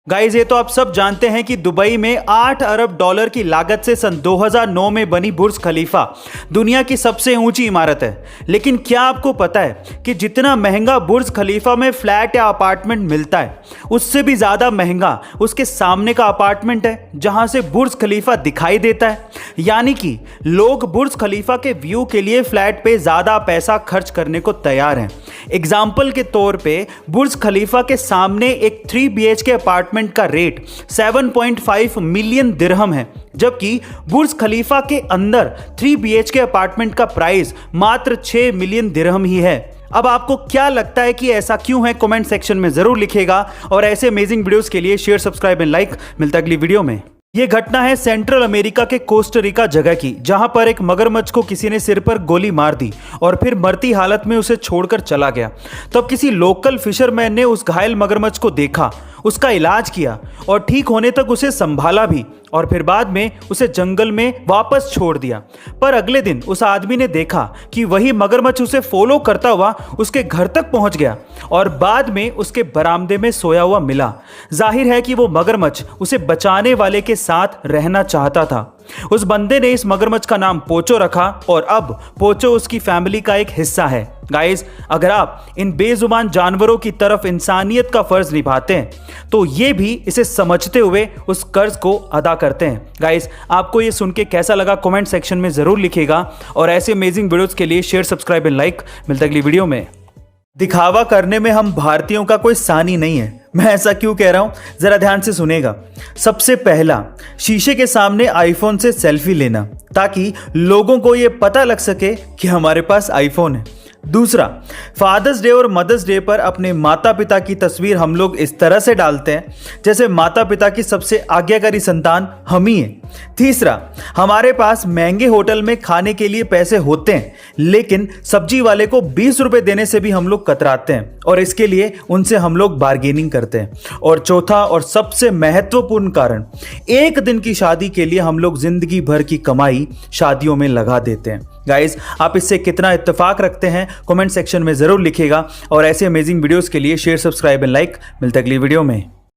Guys ये तो आप सब जानते हैं कि दुबई में 8 अरब डॉलर की लागत से सन 2009 में बनी बुर्ज खलीफा दुनिया की सबसे ऊंची इमारत है। लेकिन क्या आपको पता है कि जितना महंगा बुर्ज खलीफा में फ्लैट या अपार्टमेंट मिलता है, उससे भी ज़्यादा महंगा उसके सामने का अपार्टमेंट है जहां से बुर्ज खलीफा दिखाई देता है। यानी कि लोग बुर्ज खलीफा के व्यू के लिए फ्लैट पे ज़्यादा पैसा खर्च करने को तैयार हैं। एग्जाम्पल के तौर पे बुर्ज खलीफा के सामने एक 3 BHK अपार्टमेंट का रेट 7.5 मिलियन दिरहम है, जबकि बुर्ज खलीफा के अंदर 3 BHK अपार्टमेंट का प्राइस मात्र 6 मिलियन दिरहम ही है। अब आपको क्या लगता है कि ऐसा क्यों है? कमेंट सेक्शन में जरूर लिखिएगा और ऐसे अमेजिंग वीडियोस के लिए शेयर, सब्सक्राइब एंड लाइक। मिलता है अगली वीडियो में। ये घटना है सेंट्रल अमेरिका के कोस्टारिका जगह की, जहां पर एक मगरमच्छ को किसी ने सिर पर गोली मार दी और फिर मरती हालत में उसे छोड़कर चला गया। तब किसी लोकल फिशरमैन ने उस घायल मगरमच्छ को देखा, उसका इलाज किया और ठीक होने तक उसे संभाला भी और फिर बाद में उसे जंगल में वापस छोड़ दिया। पर अगले दिन उस आदमी ने देखा कि वही मगरमच्छ उसे फॉलो करता हुआ उसके घर तक पहुंच गया और बाद में उसके बरामदे में सोया हुआ मिला। जाहिर है कि वो मगरमच्छ उसे बचाने वाले के साथ रहना चाहता था। उस बंदे ने इस मगरमच्छ का नाम पोचो रखा और अब पोचो उसकी फैमिली का एक हिस्सा है। गाइस, अगर आप इन बेजुबान जानवरों की तरफ इंसानियत का फर्ज निभाते हैं तो ये भी इसे समझते हुए उस कर्ज को अदा करते हैं। गाइस, आपको ये सुन के कैसा लगा? कमेंट सेक्शन में जरूर लिखिएगा और ऐसे अमेजिंग वीडियोस के लिए शेयर, सब्सक्राइब एंड लाइक। मिलता है अगली वीडियो में। दिखावा करने में हम भारतीयों का कोई सानी नहीं है। मैं ऐसा क्यों कह रहा हूं, जरा ध्यान से सुनेगा। सबसे पहला, शीशे के सामने आईफोन से सेल्फी लेना ताकि लोगों को यह पता लग सके कि हमारे पास आईफोन है। दूसरा, फादर्स डे और मदर्स डे पर अपने माता पिता की तस्वीर हम लोग इस तरह से डालते हैं जैसे माता पिता की सबसे आज्ञाकारी संतान हम ही हैं। तीसरा, हमारे पास महंगे होटल में खाने के लिए पैसे होते हैं लेकिन सब्जी वाले को 20 रुपए देने से भी हम लोग कतराते हैं और इसके लिए उनसे हम लोग बार्गेनिंग करते हैं। और चौथा और सबसे महत्वपूर्ण कारण, एक दिन की शादी के लिए हम लोग जिंदगी भर की कमाई शादियों में लगा देते हैं। गाइस, आप इससे कितना इत्तेफाक रखते हैं? कमेंट सेक्शन में जरूर लिखिएगा और ऐसे अमेजिंग वीडियोस के लिए शेयर, सब्सक्राइब एंड लाइक। मिलते हैं अगली वीडियो में।